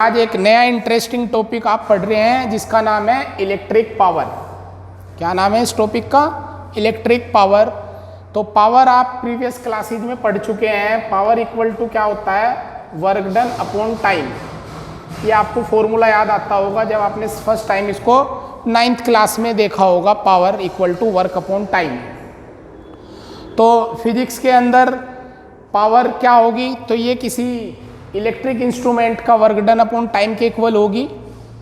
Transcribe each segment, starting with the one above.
आज एक नया इंटरेस्टिंग टॉपिक आप पढ़ रहे हैं जिसका नाम है इलेक्ट्रिक पावर। क्या नाम है इस टॉपिक का? Electric power. तो पावर आप प्रीवियस क्लासेज में पढ़ चुके हैं। पावर इक्वल टू क्या होता है? Work done upon time. ये आपको फॉर्मूला याद आता होगा जब आपने फर्स्ट टाइम इसको 9th क्लास में देखा होगा। Power equal to work upon time. तो फिजिक्स के अंदर पावर क्या होगी? तो ये किसी इलेक्ट्रिक इंस्ट्रूमेंट का वर्क डन अपॉन टाइम के इक्वल होगी।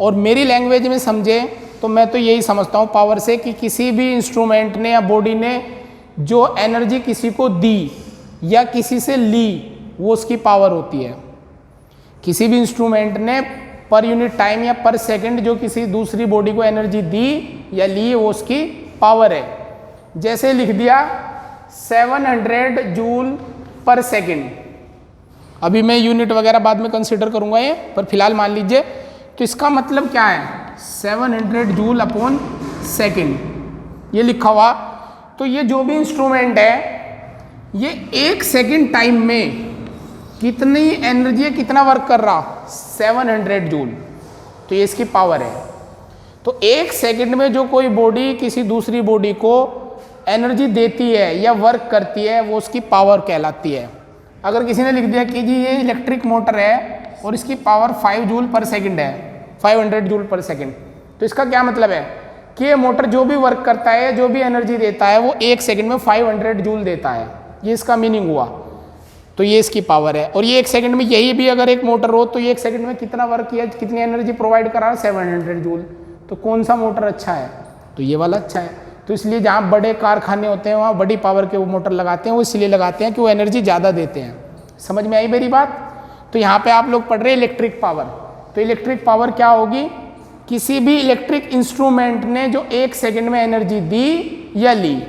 और मेरी लैंग्वेज में समझे तो मैं तो यही समझता हूँ पावर से कि किसी भी इंस्ट्रूमेंट ने या बॉडी ने जो एनर्जी किसी को दी या किसी से ली वो उसकी पावर होती है। किसी भी इंस्ट्रूमेंट ने पर यूनिट टाइम या पर सेकंड जो किसी दूसरी बॉडी को एनर्जी दी या ली वो उसकी पावर है। जैसे लिख दिया 700 जूल पर सेकंड। अभी मैं यूनिट वगैरह बाद में कंसीडर करूंगा ये, पर फिलहाल मान लीजिए। तो इसका मतलब क्या है? 700 जूल अपॉन सेकंड ये लिखा हुआ। तो ये जो भी इंस्ट्रूमेंट है ये 1 सेकंड टाइम में कितनी एनर्जी कितना वर्क कर रहा? 700 जूल। तो ये इसकी पावर है। तो 1 सेकंड में जो कोई बॉडी किसी दूसरी बॉडी को एनर्जी देती है या वर्क करती है वो उसकी पावर कहलाती है। अगर किसी ने लिख दिया कि जी ये इलेक्ट्रिक मोटर है और इसकी पावर 5 जूल पर सेकंड है, 500 जूल पर सेकंड, तो इसका क्या मतलब है कि ये मोटर जो भी वर्क करता है, जो भी एनर्जी देता है वो 1 सेकंड में 500 जूल देता है। ये इसका मीनिंग हुआ। तो ये इसकी पावर है। और ये 1 सेकंड में यही भी अगर एक मोटर हो तो ये 1 सेकंड में कितना वर्क किया, कितनी एनर्जी प्रोवाइड करा? 700 जूल। तो कौन सा मोटर अच्छा है? तो ये वाला अच्छा है। तो इसलिए जहाँ बड़े कारखाने होते हैं वहाँ बड़ी पावर के वो मोटर लगाते हैं। वो इसलिए लगाते हैं कि वो एनर्जी ज़्यादा देते हैं। समझ में आई मेरी बात? तो यहाँ पे आप लोग पढ़ रहे हैं इलेक्ट्रिक पावर। तो इलेक्ट्रिक पावर क्या होगी? किसी भी इलेक्ट्रिक इंस्ट्रूमेंट ने जो 1 सेकंड में एनर्जी दी या ली,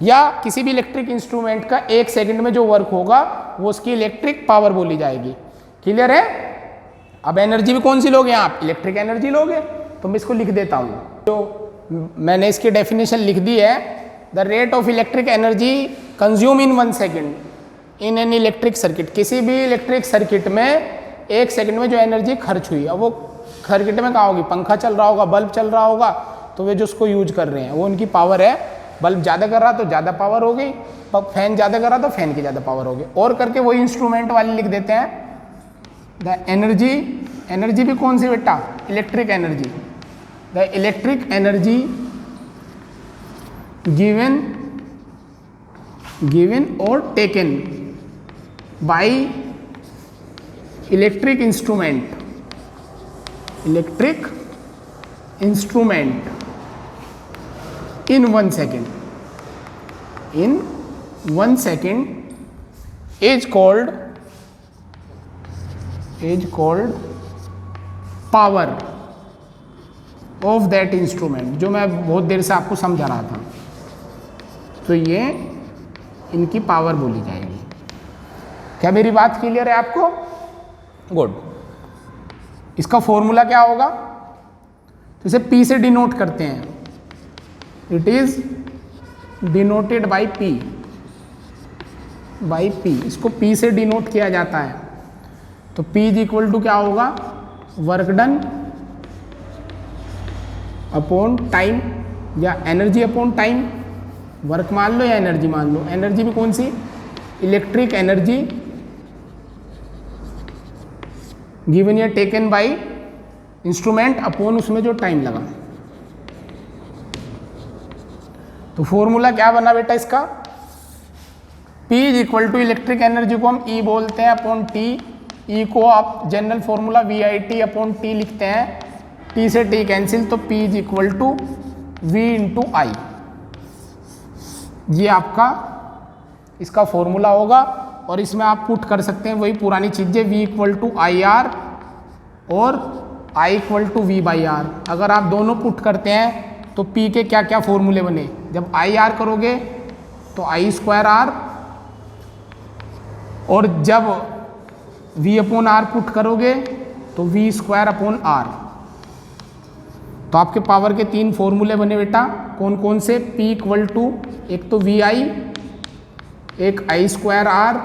या किसी भी इलेक्ट्रिक इंस्ट्रूमेंट का 1 सेकंड में जो वर्क होगा वो उसकी इलेक्ट्रिक पावर बोली जाएगी। क्लियर है? अब एनर्जी भी कौन सी लोगे आप? इलेक्ट्रिक एनर्जी लोगे। तो मैं इसको लिख देता हूँ। तो मैंने इसकी डेफिनेशन लिख दी है। The rate of electric energy consume in 1 second in an electric circuit. किसी भी इलेक्ट्रिक सर्किट में 1 सेकंड में जो एनर्जी खर्च हुई, अब वो सर्किट में कहाँ होगी? पंखा चल रहा होगा, बल्ब चल रहा होगा, तो वे जो उसको यूज कर रहे हैं वो उनकी पावर है। बल्ब ज़्यादा कर रहा तो ज़्यादा पावर हो गई, फैन ज़्यादा कर रहा तो फैन की ज़्यादा पावर हो गई। और करके वही इंस्ट्रूमेंट वाले लिख देते हैं द एनर्जी। एनर्जी भी कौन सी बेटा? Electric energy. The electric energy given और taken by electric instrument in 1 second is called power of that instrument, जो मैं बहुत देर से आपको समझा रहा था। तो ये इनकी पावर बोली जाएगी। क्या मेरी बात क्लियर है आपको? गुड। इसका फॉर्मूला क्या होगा? तो इसे P से डिनोट करते हैं। It is denoted by P। इसको P से डिनोट किया जाता है। तो P इज इक्वल टू क्या होगा? वर्क डन अपॉन टाइम या एनर्जी अपॉन टाइम। वर्क मान लो या एनर्जी मान लो। एनर्जी भी कौन सी? इलेक्ट्रिक एनर्जी गिवन या टेकन बाय इंस्ट्रूमेंट अपॉन उसमें जो टाइम लगा। तो फॉर्मूला क्या बना बेटा इसका? P is equal to electric energy को हम E बोलते हैं अपॉन T। E को आप general formula VIT upon T लिखते हैं। T से T कैंसिल, तो P is equal to V into I। ये आपका इसका फॉर्मूला होगा। और इसमें आप पुट कर सकते हैं वही पुरानी चीज़ें, V इक्वल टू IR और I equal to V by R। अगर आप दोनों पुट करते हैं तो P के क्या क्या फॉर्मूले बने? जब IR करोगे तो I स्क्वायर R, और जब V अपॉन R पुट करोगे तो V स्क्वायर अपॉन R। तो आपके पावर के 3 फॉर्मूले बने बेटा। कौन कौन से? P इक्वल टू एक तो VI, एक I स्क्वायर R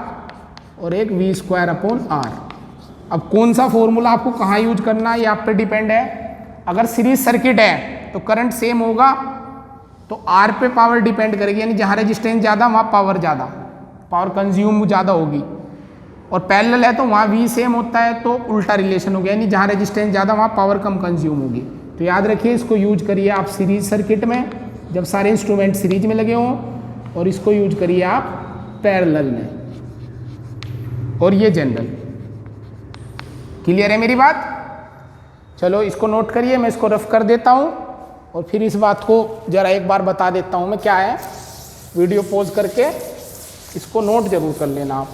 और एक V स्क्वायर अपॉन R। अब कौन सा फॉर्मूला आपको कहाँ यूज करना है ये आप पे डिपेंड है। अगर सीरीज सर्किट है तो करंट सेम होगा, तो आर पे पावर डिपेंड करेगी, यानी जहाँ रेजिस्टेंस ज़्यादा वहाँ पावर ज़्यादा, पावर कंज्यूम ज़्यादा होगी। और पैरेलल है तो वहाँ वी सेम होता है, तो उल्टा रिलेशन हो गया, यानी जहाँ रेजिस्टेंस ज़्यादा वहाँ पावर कम कंज्यूम होगी। तो याद रखिए इसको यूज करिए आप सीरीज सर्किट में जब सारे इंस्ट्रूमेंट सीरीज में लगे हों, और इसको यूज करिए आप पैरेलल में। और ये जनरल। क्लियर है मेरी बात? चलो इसको नोट करिए, मैं इसको रफ कर देता हूँ और फिर इस बात को जरा एक बार बता देता हूँ मैं क्या है। वीडियो पॉज करके इसको नोट जरूर कर लेना आप।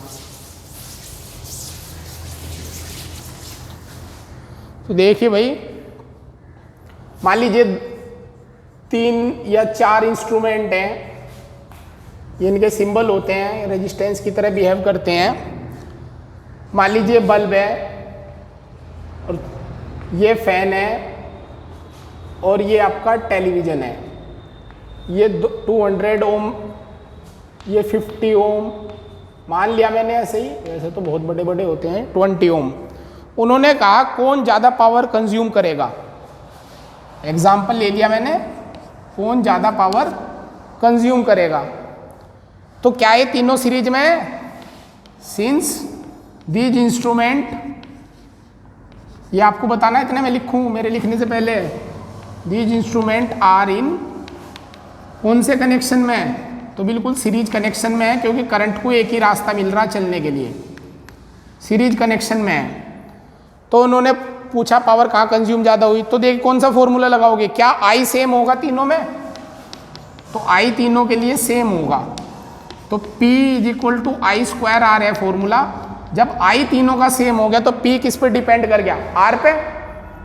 तो देखिए भाई, मान लीजिए 3 या 4 इंस्ट्रूमेंट हैं, ये इनके सिंबल होते हैं, रेजिस्टेंस की तरह बिहेव करते हैं। मान लीजिए बल्ब है, और ये फैन है, और ये आपका टेलीविज़न है। ये 200 ओम, ये 50 ओम मान लिया मैंने ऐसे ही, वैसे तो बहुत बड़े बड़े होते हैं, 20 ओम। उन्होंने कहा कौन ज़्यादा पावर कंज्यूम करेगा। एग्जाम्पल ले लिया मैंने, कौन ज़्यादा पावर कंज्यूम करेगा। तो क्या ये तीनों सीरीज में है? सिंस दीज इंस्ट्रूमेंट, ये आपको बताना है, इतने मैं लिखूं मेरे लिखने से पहले, दीज इंस्ट्रूमेंट आर इन कौन से कनेक्शन में है? तो बिल्कुल सीरीज कनेक्शन में है, क्योंकि करंट को एक ही रास्ता मिल रहा चलने के लिए, सीरीज कनेक्शन में है। तो उन्होंने पूछा पावर कहाँ कंज्यूम ज़्यादा हुई, तो देखिए कौन सा फॉर्मूला लगाओगे, क्या आई सेम होगा तीनों में? तो आई तीनों के लिए सेम होगा, तो P = I² R है फॉर्मूला। जब आई तीनों का सेम हो गया तो P किस पे डिपेंड कर गया? R पे।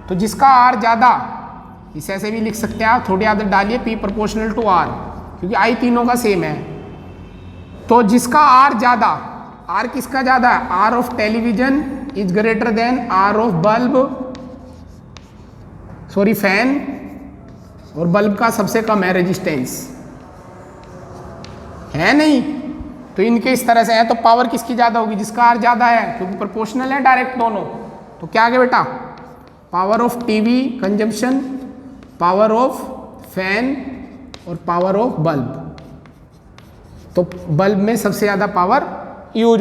तो जिसका R ज़्यादा, इसे ऐसे भी लिख सकते हैं आप, थोड़ी आदत डालिए, P = R, क्योंकि आई तीनों का सेम है। तो जिसका R ज़्यादा, R किसका ज़्यादा है? R of television is greater than R of bulb, sorry fan, और बल्ब का सबसे कम है रेजिस्टेंस, है नहीं? तो इनके इस तरह से है, तो पावर किसकी ज़्यादा होगी? जिसका R ज़्यादा है, क्योंकि प्रोपोर्शनल है डायरेक्ट दोनों। तो क्या आ गया बेटा? Power of TV consumption, power of fan, और पावर ऑफ बल्ब। तो बल्ब में सबसे ज़्यादा पावर यूज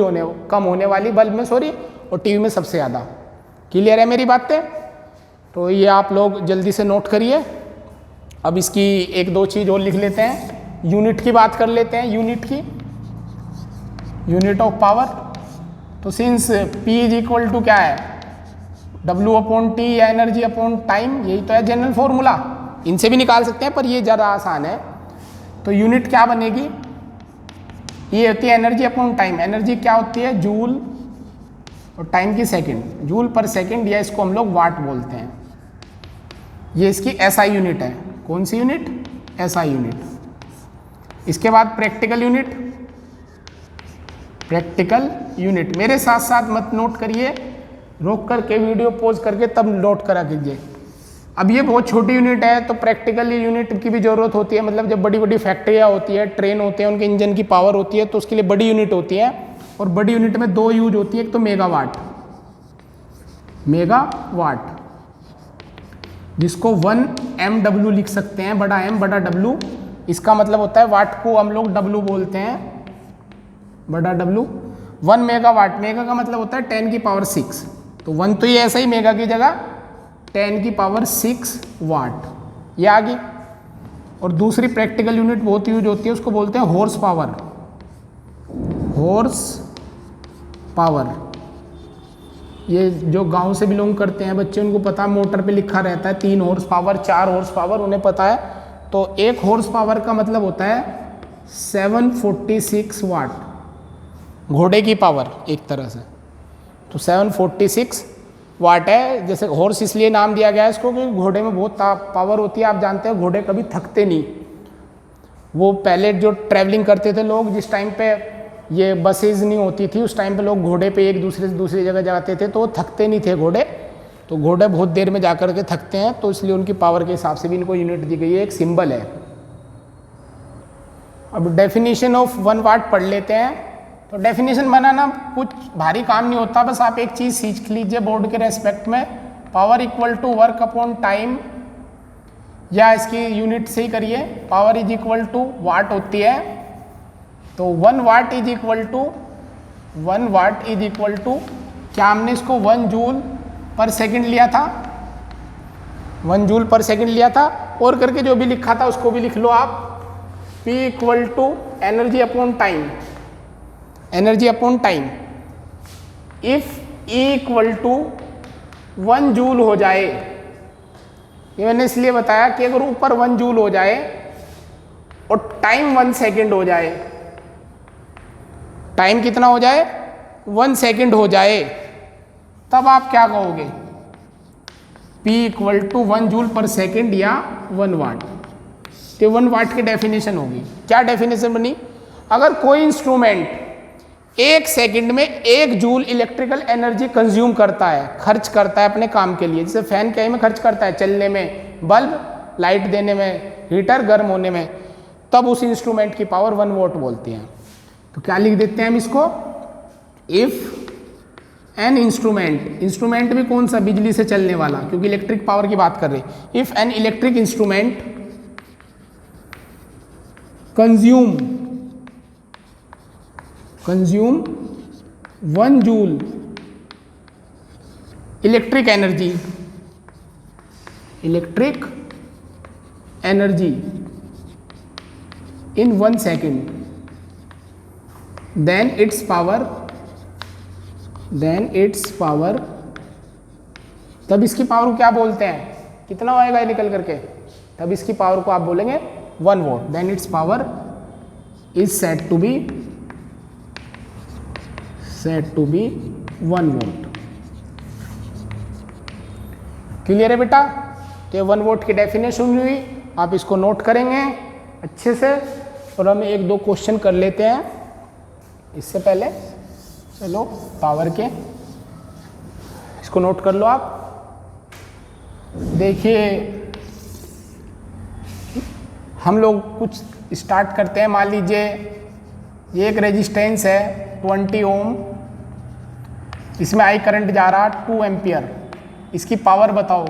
कम होने वाली बल्ब में, सॉरी, और टीवी में सबसे ज़्यादा। क्लियर है मेरी बातें? तो ये आप लोग जल्दी से नोट करिए। अब इसकी 1-2 चीज़ और लिख लेते हैं। यूनिट की बात कर लेते हैं, यूनिट की, यूनिट ऑफ पावर। तो सिंस P = क्या है? W/T या एनर्जी अपॉन टाइम, यही तो है जनरल फॉर्मूला। इनसे भी निकाल सकते हैं पर ये ज़्यादा आसान है। तो यूनिट क्या बनेगी? ये होती है एनर्जी अपॉन टाइम। एनर्जी क्या होती है? जूल, और टाइम की सेकंड, जूल पर सेकंड, या इसको हम लोग वाट बोलते हैं। ये इसकी SI यूनिट है। कौन सी यूनिट? SI unit. इसके बाद प्रैक्टिकल यूनिट, प्रैक्टिकल यूनिट मेरे साथ साथ मत नोट करिए, रोक करके वीडियो पॉज करके तब नोट करा कीजिए। अब ये बहुत छोटी यूनिट है, तो प्रैक्टिकल यूनिट की भी ज़रूरत होती है। मतलब जब बड़ी बड़ी फैक्ट्रियाँ होती है, ट्रेन होते हैं, उनके इंजन की पावर होती है, तो उसके लिए बड़ी यूनिट होती है। और बड़ी यूनिट में 2 यूज होती है, एक तो मेगावाट, मेगावाट, जिसको 1 MW लिख सकते हैं, बड़ा M बड़ा W। इसका मतलब होता है वाट को हम लोग W बोलते हैं, बड़ा W। 1 मेगावाट, मेगा का मतलब होता है 10⁶। तो 1 तो ये ऐसा ही मेगा की जगह 10⁶ वाट, ये आ गई। और दूसरी प्रैक्टिकल यूनिट बहुत यूज होती है, उसको बोलते हैं हॉर्स पावर, हॉर्स पावर। ये जो गांव से बिलोंग करते हैं बच्चे, उनको पता है, मोटर पे लिखा रहता है 3 हॉर्स पावर, 4 हॉर्स पावर, उन्हें पता है। तो 1 हॉर्स पावर का मतलब होता है 746 वाट, घोड़े की पावर एक तरह से। तो 746 वाट है। जैसे हॉर्स इसलिए नाम दिया गया है इसको, क्योंकि घोड़े में बहुत पावर होती है। आप जानते हैं घोड़े कभी थकते नहीं। वो पहले जो ट्रैवलिंग करते थे लोग, जिस टाइम पे ये बसेज नहीं होती थी, उस टाइम पे लोग घोड़े पे एक दूसरे से दूसरी जगह जाते थे, तो वो थकते नहीं थे घोड़े। तो घोड़े बहुत देर में जा कर के थकते हैं, तो इसलिए उनकी पावर के हिसाब से भी इनको यूनिट दी गई है, एक सिंबल है। अब डेफिनेशन ऑफ 1 वाट पढ़ लेते हैं। तो डेफिनेशन बनाना कुछ भारी काम नहीं होता, बस आप एक चीज़ सीख लीजिए बोर्ड के रेस्पेक्ट में, power equal to work upon time, या इसकी यूनिट से ही करिए, power is equal to watt होती है, तो 1 watt is equal to 1 watt is equal to, क्या हमने इसको 1 जूल पर सेकंड लिया था, 1 जूल पर सेकंड लिया था, और करके जो भी लिखा था उसको भी लिख लो आप, P equal to energy upon time, energy upon time, if E equal to 1 joule हो जाए, ये मैंने इसलिए बताया कि अगर ऊपर 1 जूल हो जाए और टाइम 1 सेकेंड हो जाए, टाइम कितना हो जाए 1 सेकेंड हो जाए, तब आप क्या कहोगे, P equal to 1 joule per second या 1 वाट, तो 1 वाट की डेफिनेशन होगी। क्या डेफिनेशन बनी, अगर कोई इंस्ट्रूमेंट 1 सेकेंड में 1 जूल इलेक्ट्रिकल एनर्जी कंज्यूम करता है, खर्च करता है अपने काम के लिए, जैसे फैन क्या में खर्च करता है, चलने में, बल्ब लाइट देने में, हीटर गर्म होने में, तब उस इंस्ट्रूमेंट की पावर 1 वोल्ट बोलते हैं। तो क्या लिख देते हैं हम इसको, इफ एन इंस्ट्रूमेंट, इंस्ट्रूमेंट भी कौन सा, बिजली से चलने वाला, क्योंकि इलेक्ट्रिक पावर की बात कर रहे हैं, if an electric instrument consume 1 joule electric energy in 1 second, then its power, तब इसकी पावर को क्या बोलते हैं, कितना आएगा ये निकल करके, तब इसकी पावर को आप बोलेंगे 1 volt, then it's power is said to be 1 volt. Clear है बेटा, तो ये 1 वोल्ट की डेफिनेशन हुई, आप इसको नोट करेंगे अच्छे से, और हम 1-2 क्वेश्चन कर लेते हैं इससे पहले। चलो पावर के, इसको नोट कर लो आप। देखिए हम लोग कुछ स्टार्ट करते हैं, मान लीजिए ये एक रेजिस्टेंस है 20 ओम, इसमें आई करंट जा रहा 2 एम्पियर, इसकी पावर बताओ,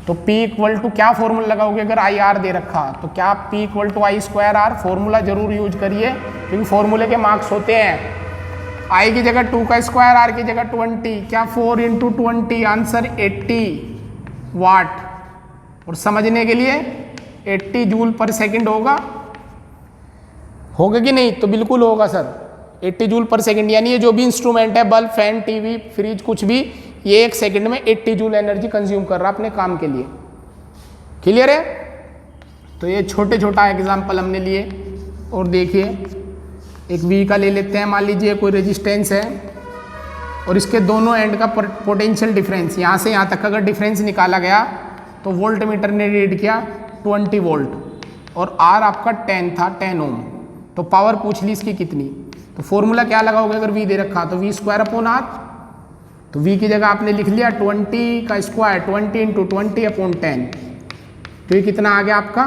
तो P इक्वल टू क्या फॉर्मूला लगाओगे, अगर आई आर दे रखा तो क्या P equal to I square R, formula जरूर यूज करिए क्योंकि फॉर्मूले के मार्क्स होते हैं। आई की जगह 2 का स्क्वायर, आर की जगह 20, क्या 4 इंटू 20, आंसर 80 वाट, और समझने के लिए 80 जूल पर सेकंड होगा कि नहीं, तो बिल्कुल होगा सर, 80 जूल पर सेकंड, यानी ये जो भी इंस्ट्रूमेंट है, बल्ब, फैन, टीवी, फ्रिज, कुछ भी, ये 1 सेकंड में 80 जूल एनर्जी कंज्यूम कर रहा अपने काम के लिए। क्लियर है, तो ये छोटे छोटा एग्जाम्पल हमने लिए। और देखिए एक वी का ले लेते हैं, मान लीजिए कोई रेजिस्टेंस है और इसके दोनों एंड का पोटेंशियल डिफरेंस, यहाँ से यहाँ तक अगर डिफरेंस निकाला गया तो वोल्ट मीटर ने रीड किया 20 वोल्ट, और आर आपका 10 था, 10 ओम, तो पावर पूछ ली इसकी कितनी, तो फॉर्मूला क्या लगाओगे, अगर वी दे रखा तो वी स्क्वायर अपॉन आर, तो v की जगह आपने लिख लिया 20 का स्क्वायर, 20 इंटू 20 अपॉन 10, तो ये कितना आ गया आपका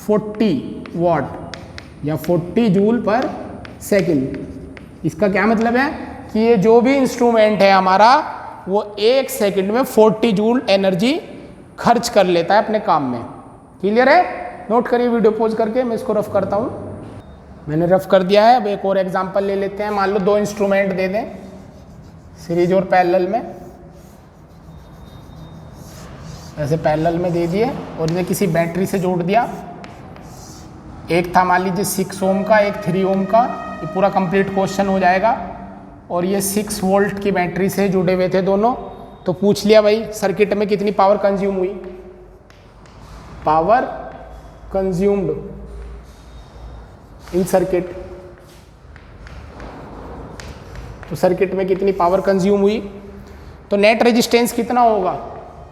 40 वॉट या 40 जूल पर सेकंड। इसका क्या मतलब है कि ये जो भी इंस्ट्रूमेंट है हमारा वो 1 सेकंड में 40 जूल एनर्जी खर्च कर लेता है अपने काम में। क्लियर है, नोट करिए वीडियो पॉज करके, मैं इसको रफ करता हूँ। मैंने रफ कर दिया है। अब एक और एग्जांपल ले लेते हैं। मान लो 2 इंस्ट्रूमेंट दे दें सीरीज और पैरेलल में, ऐसे पैरेलल में दे दिए और इन्हें किसी बैटरी से जोड़ दिया। एक था मान लीजिए 6 ओम का, एक 3 ओम का, ये पूरा कंप्लीट क्वेश्चन हो जाएगा। और ये 6 वोल्ट की बैटरी से जुड़े हुए थे दोनों। तो पूछ लिया भाई सर्किट में कितनी पावर कंज्यूम हुई, पावर कंज्यूम्ड इन सर्किट, तो सर्किट में कितनी पावर कंज्यूम हुई। तो नेट रेजिस्टेंस कितना होगा,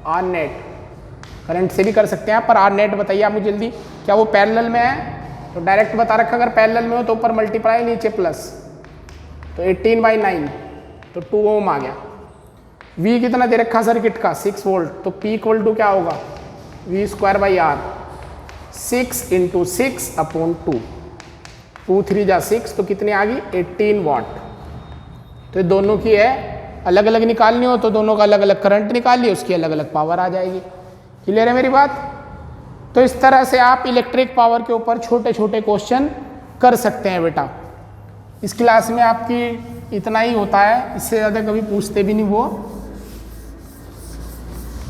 आर नेट, करंट से भी कर सकते हैं पर आर नेट बताइए आप मुझे जल्दी। क्या वो पैरेलल में है, तो डायरेक्ट बता रखा, अगर पैरेलल में हो तो ऊपर मल्टीप्लाई नीचे प्लस, तो 18/9 तो 2 ओम आ गया। V कितना दे रखा सर्किट का 6 वोल्ट, तो P इक्वल टू क्या होगा V² by are, 6 into 6 upon 2, 2 3 जा 6 तो कितनी आ गई 18 वाट। तो दोनों की है अलग अलग निकालनी हो तो दोनों का अलग अलग करंट निकालिए, उसकी अलग अलग पावर आ जाएगी। क्लियर है मेरी बात? तो इस तरह से आप इलेक्ट्रिक पावर के ऊपर छोटे छोटे क्वेश्चन कर सकते हैं बेटा। इस क्लास में आपकी इतना ही होता है, इससे ज़्यादा कभी पूछते भी नहीं वो।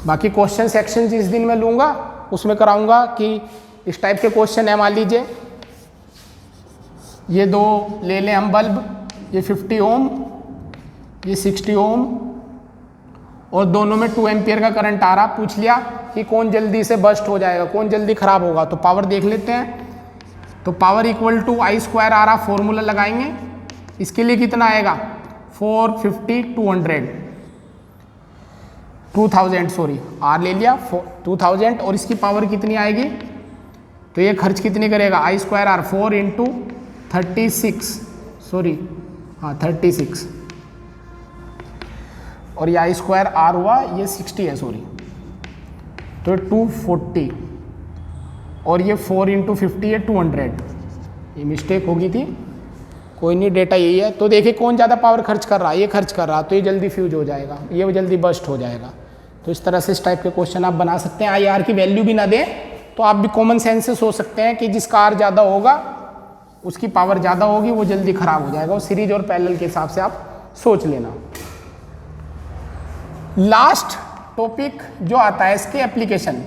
बाकी क्वेश्चन सेक्शन जिस दिन मैं लूँगा उसमें कराऊंगा कि इस टाइप के क्वेश्चन है। मान लीजिए ये दो ले लें हम बल्ब, ये 50 ओम, ये 60 ओम, और दोनों में 2 एम्पियर का करंट आ रहा। पूछ लिया कि कौन जल्दी से बस्ट हो जाएगा, कौन जल्दी खराब होगा। तो पावर देख लेते हैं। तो power equal to I square आ रहा, फॉर्मूला लगाएंगे। इसके लिए कितना आएगा 450 2000 सॉरी R ले लिया 2000, और इसकी पावर कितनी आएगी। तो ये खर्च कितनी करेगा I square R 4 into 36 sorry हाँ 36, और ये I स्क्वायर R हुआ ये 60 है सॉरी, तो 240, और ये 4 इंटू 50 है 200। ये मिस्टेक हो गई थी, कोई नहीं, डेटा यही है। तो देखिए कौन ज़्यादा पावर खर्च कर रहा है, ये खर्च कर रहा, तो ये जल्दी फ्यूज हो जाएगा, ये जल्दी बस्ट हो जाएगा। तो इस तरह से इस टाइप के क्वेश्चन आप बना सकते हैं। IR की वैल्यू भी ना दें तो आप भी कॉमन सेंस से सोच सकते हैं कि जिसका R ज़्यादा होगा उसकी पावर ज़्यादा होगी, वो जल्दी खराब हो जाएगा। वो सीरीज और पैरेलल के हिसाब से आप सोच लेना। लास्ट टॉपिक जो आता है इसके एप्लीकेशन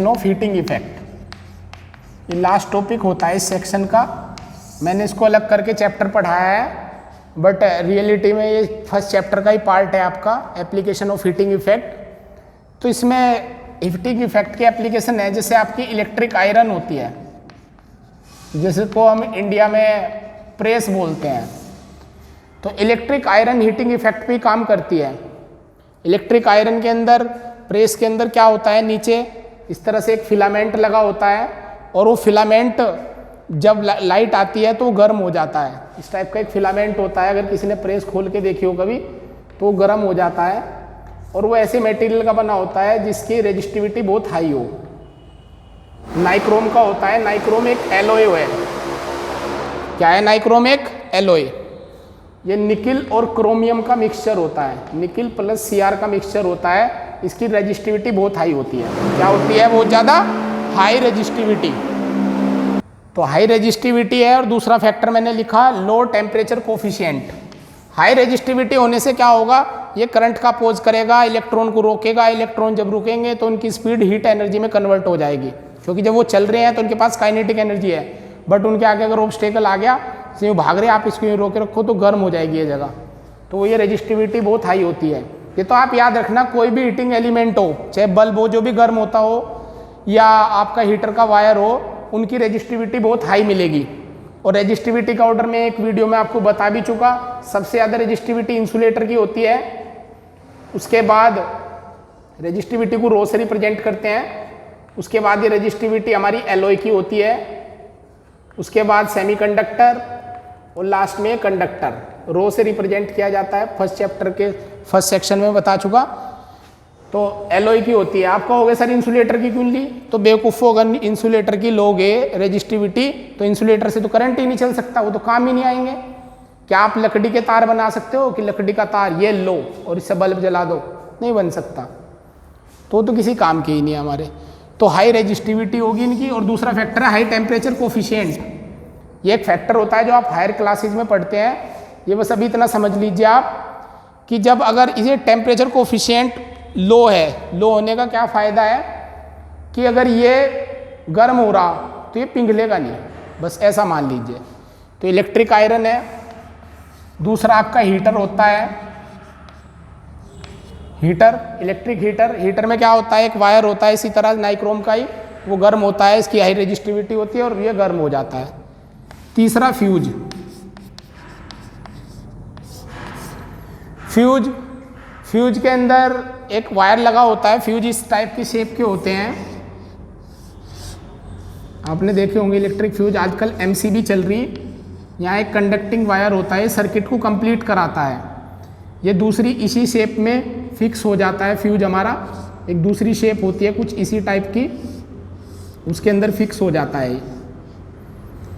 ऑफ हीटिंग इफेक्ट। ये लास्ट टॉपिक होता है इस सेक्शन का। मैंने इसको अलग करके चैप्टर पढ़ाया है, बट रियलिटी में ये फर्स्ट चैप्टर का ही पार्ट है आपका, एप्लीकेशन ऑफ हीटिंग इफेक्ट। तो इसमें हीटिंग इफेक्ट की एप्लीकेशन है, जैसे आपकी इलेक्ट्रिक आयरन होती है, जिसको हम इंडिया में प्रेस बोलते हैं। तो इलेक्ट्रिक आयरन हीटिंग इफेक्ट पे काम करती है। इलेक्ट्रिक आयरन के अंदर, प्रेस के अंदर क्या होता है, नीचे इस तरह से एक फिलामेंट लगा होता है, और वो फिलामेंट जब लाइट आती है तो वो गर्म हो जाता है। इस टाइप का एक फिलामेंट होता है, अगर किसी ने प्रेस खोल के देखी हो कभी तो वो गर्म हो जाता है, और वो ऐसे मटेरियल का बना होता है जिसकी रेजिस्टिविटी बहुत हाई हो। नाइक्रोम का होता है। नाइक्रोम एक एलॉय है। क्या है नाइक्रोम? एक एलॉय। ये निकिल और क्रोमियम का मिक्सचर होता है, निकिल प्लस Cr का मिक्सचर होता है। इसकी रेजिस्टिविटी बहुत हाई होती है। क्या होती है? बहुत ज़्यादा हाई रेजिस्टिविटी। तो हाई रेजिस्टिविटी है, और दूसरा फैक्टर मैंने लिखा low temperature coefficient. High resistivity होने से क्या होगा, ये करंट का पोज करेगा, इलेक्ट्रॉन को रोकेगा। इलेक्ट्रॉन जब रुकेंगे तो उनकी स्पीड हीट एनर्जी में कन्वर्ट हो जाएगी, क्योंकि जब वो चल रहे हैं तो उनके पास काइनेटिक एनर्जी है। बट उनके आगे अगर ऑब्स्टेकल आ गया, यूँ भाग रहे आप इसको यूँ रोके रखो तो गर्म हो जाएगी ये जगह। तो ये रेजिस्टिविटी बहुत हाई होती है। ये तो आप याद रखना, कोई भी हीटिंग एलिमेंट हो, चाहे बल्ब हो जो भी गर्म होता हो, या आपका हीटर का वायर हो, उनकी रेजिस्टिविटी बहुत हाई मिलेगी। और रेजिस्टिविटी का ऑर्डर में एक वीडियो में आपको बता भी चुका। सबसे ज़्यादा रेजिस्टिविटी इंसुलेटर की होती है, उसके बाद रेजिस्टिविटी को रो से रिप्रेजेंट करते हैं, उसके बाद ये रेजिस्टिविटी हमारी एलॉय की होती है, उसके बाद सेमीकंडक्टर, और लास्ट में कंडक्टर रो से रिप्रेजेंट किया जाता है। फर्स्ट चैप्टर के फर्स्ट सेक्शन में बता चुका। तो एलॉय की होती है। आप कहोगे सर इंसुलेटर की क्यों ली? तो बेवकूफ़ो, अगर इंसुलेटर की लोगे रेजिस्टिविटी तो इंसुलेटर से तो करंट ही नहीं चल सकता, वो तो काम ही नहीं आएंगे। क्या आप लकड़ी के तार बना सकते हो कि लकड़ी का तार ये लो और इससे बल्ब जला दो? नहीं बन सकता। तो किसी काम के ही नहीं हमारे। तो हाई रेजिस्टिविटी होगी इनकी। और दूसरा फैक्टर है हाई टेम्परेचर कोफिशिएंट। ये एक फैक्टर होता है जो आप हायर क्लासेज में पढ़ते हैं। ये बस अभी इतना समझ लीजिए आप कि जब अगर ये टेम्परेचर कोफिशिएंट लो है, लो होने का क्या फ़ायदा है कि अगर ये गर्म हो रहा तो ये पिघलेगा नहीं, बस ऐसा मान लीजिए। तो इलेक्ट्रिक आयरन है। दूसरा आपका हीटर होता है, हीटर, इलेक्ट्रिक हीटर। हीटर में क्या होता है, एक वायर होता है इसी तरह नाइक्रोम का ही, वो गर्म होता है, इसकी हाई रेजिस्टिविटी होती है और ये गर्म हो जाता है। तीसरा फ्यूज। फ्यूज के अंदर एक वायर लगा होता है। फ्यूज इस टाइप की शेप के होते हैं, आपने देखे होंगे इलेक्ट्रिक फ्यूज। आजकल MCB चल रही, यहाँ एक कंडक्टिंग वायर होता है, सर्किट को कंप्लीट कराता है। ये दूसरी इसी शेप में फिक्स हो जाता है फ्यूज हमारा। एक दूसरी शेप होती है कुछ इसी टाइप की, उसके अंदर फिक्स हो जाता है।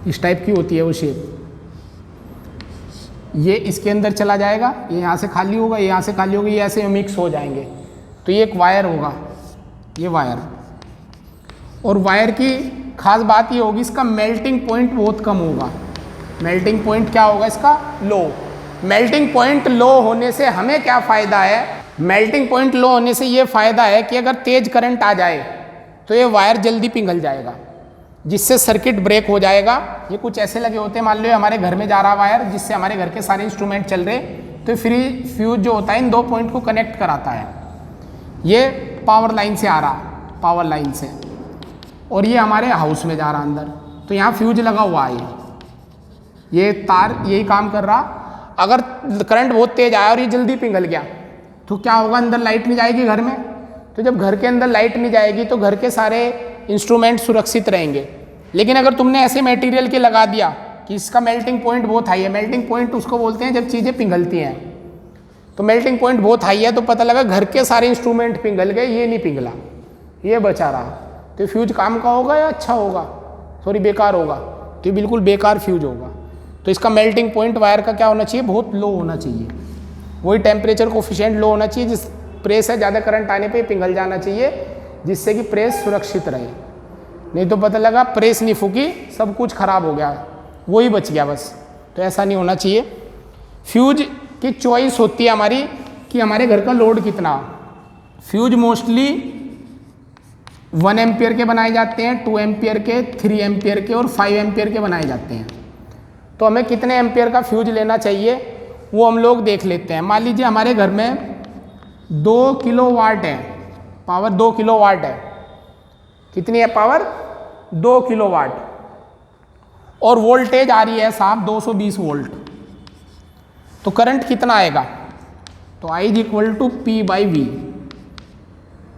इस टाइप की होती है वो शेप। ये इसके अंदर चला जाएगा, ये यहाँ से खाली होगा, ये यहाँ से खाली होगा, ये ऐसे मिक्स हो जाएंगे। तो ये एक वायर होगा, ये वायर। और वायर की खास बात ये होगी, इसका मेल्टिंग पॉइंट बहुत कम होगा। मेल्टिंग पॉइंट क्या होगा इसका? लो। मेल्टिंग पॉइंट लो होने से हमें क्या फ़ायदा है? मेल्टिंग पॉइंट लो होने से ये फ़ायदा है कि अगर तेज करंट आ जाए तो ये वायर जल्दी पिघल जाएगा, जिससे सर्किट ब्रेक हो जाएगा। ये कुछ ऐसे लगे होते हैं, मान लो हमारे घर में जा रहा वायर, जिससे हमारे घर के सारे इंस्ट्रूमेंट चल रहे, तो फ्यूज जो होता है इन दो पॉइंट को कनेक्ट कराता है। ये पावर लाइन से आ रहा, पावर लाइन से, और ये हमारे हाउस में जा रहा अंदर, तो यहाँ फ्यूज लगा हुआ है। ये तार यही काम कर रहा। अगर करंट बहुत तेज आया और ये जल्दी पिघल गया तो क्या होगा? अंदर लाइट नहीं जाएगी घर में। तो जब घर के अंदर लाइट नहीं जाएगी तो घर के सारे इंस्ट्रूमेंट सुरक्षित रहेंगे। लेकिन अगर तुमने ऐसे मटेरियल के लगा दिया कि इसका मेल्टिंग पॉइंट बहुत हाई है, मेल्टिंग पॉइंट उसको बोलते हैं जब चीज़ें पिघलती हैं, तो मेल्टिंग पॉइंट बहुत हाई है तो पता लगा घर के सारे इंस्ट्रूमेंट पिघल गए, ये नहीं पिघला, ये बचा रहा, तो फ्यूज काम का होगा या अच्छा होगा? सॉरी, बेकार होगा। तो ये बिल्कुल बेकार फ्यूज होगा। तो इसका मेल्टिंग पॉइंट वायर का क्या होना चाहिए? बहुत लो होना चाहिए। वही टेम्परेचर कोफिशिएंट लो होना चाहिए, जिस प्रेस है ज़्यादा करंट आने पे पिघल जाना चाहिए, जिससे कि प्रेस सुरक्षित रहे। नहीं तो पता लगा प्रेस नहीं फूकी, सब कुछ खराब हो गया, वही बच गया बस। तो ऐसा नहीं होना चाहिए। फ्यूज की चॉइस होती है हमारी कि हमारे घर का लोड कितना। फ्यूज मोस्टली 1 एम्पियर के बनाए जाते हैं, 2 एम्पियर के, 3 एम्पियर के और 5 एम्पियर के बनाए जाते हैं। तो हमें कितने एम्पियर का फ्यूज लेना चाहिए वो हम लोग देख लेते हैं। मान लीजिए हमारे घर में 2 किलोवाट है, पावर 2 किलोवाट है। कितनी है पावर? 2 किलोवाट। और वोल्टेज आ रही है साहब 220 वोल्ट। तो करंट कितना आएगा? तो I is equal to P by V,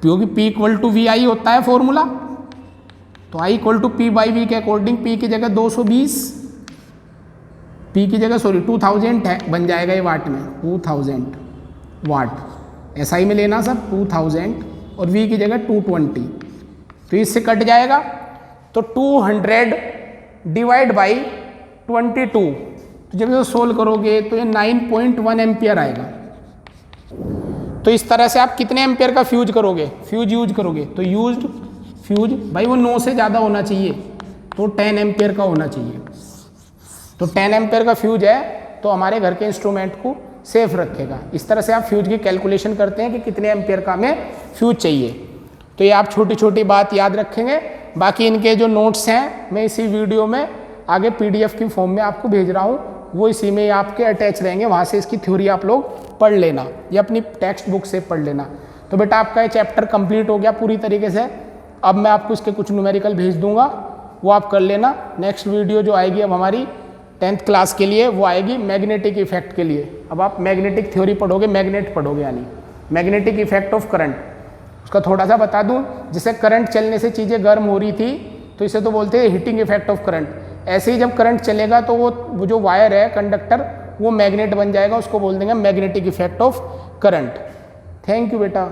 क्योंकि P equal to V I होता है फॉर्मूला। तो I equal to P by V के अकॉर्डिंग P की जगह 220, P की जगह 2000 है, बन जाएगा ये वाट में 2000 वाट। SI में लेना सब 2000 और V की जगह 220, तो इससे कट जाएगा। तो 200 डिवाइड बाई 22, तो जब ये सोल्व करोगे तो ये 9.1 एम्पियर आएगा। तो इस तरह से आप कितने एम्पियर का फ्यूज यूज करोगे? तो यूज्ड फ्यूज भाई वो 9 से ज़्यादा होना चाहिए, तो 10 एम्पियर का होना चाहिए। तो 10 एम्पियर का फ्यूज है तो हमारे घर के इंस्ट्रूमेंट को सेफ रखेगा। इस तरह से आप फ्यूज की कैलकुलेशन करते हैं कि कितने एम्पियर का हमें फ्यूज चाहिए। तो ये आप छोटी छोटी बात याद रखेंगे। बाकी इनके जो नोट्स हैं मैं इसी वीडियो में आगे PDF की फॉर्म में आपको भेज रहा हूँ, वो इसी में आपके अटैच रहेंगे, वहाँ से इसकी थ्योरी आप लोग पढ़ लेना या अपनी टेक्स्ट बुक से पढ़ लेना। तो बेटा आपका ये चैप्टर कंप्लीट हो गया पूरी तरीके से। अब मैं आपको इसके कुछ न्यूमेरिकल भेज दूंगा, वो आप कर लेना। नेक्स्ट वीडियो जो आएगी अब हमारी 10th क्लास के लिए, वो आएगी मैग्नेटिक इफेक्ट के लिए। अब आप मैग्नेटिक थ्योरी पढ़ोगे, मैग्नेट पढ़ोगे, यानी मैग्नेटिक इफेक्ट ऑफ करंट। उसका थोड़ा सा बता दूं, जैसे करंट चलने से चीज़ें गर्म हो रही थी तो इसे तो बोलते हैं हीटिंग इफेक्ट ऑफ करंट। ऐसे ही जब करंट चलेगा तो वो जो वायर है, कंडक्टर, वो मैग्नेट बन जाएगा, उसको बोल देंगे magnetic effect of current. Thank you बेटा।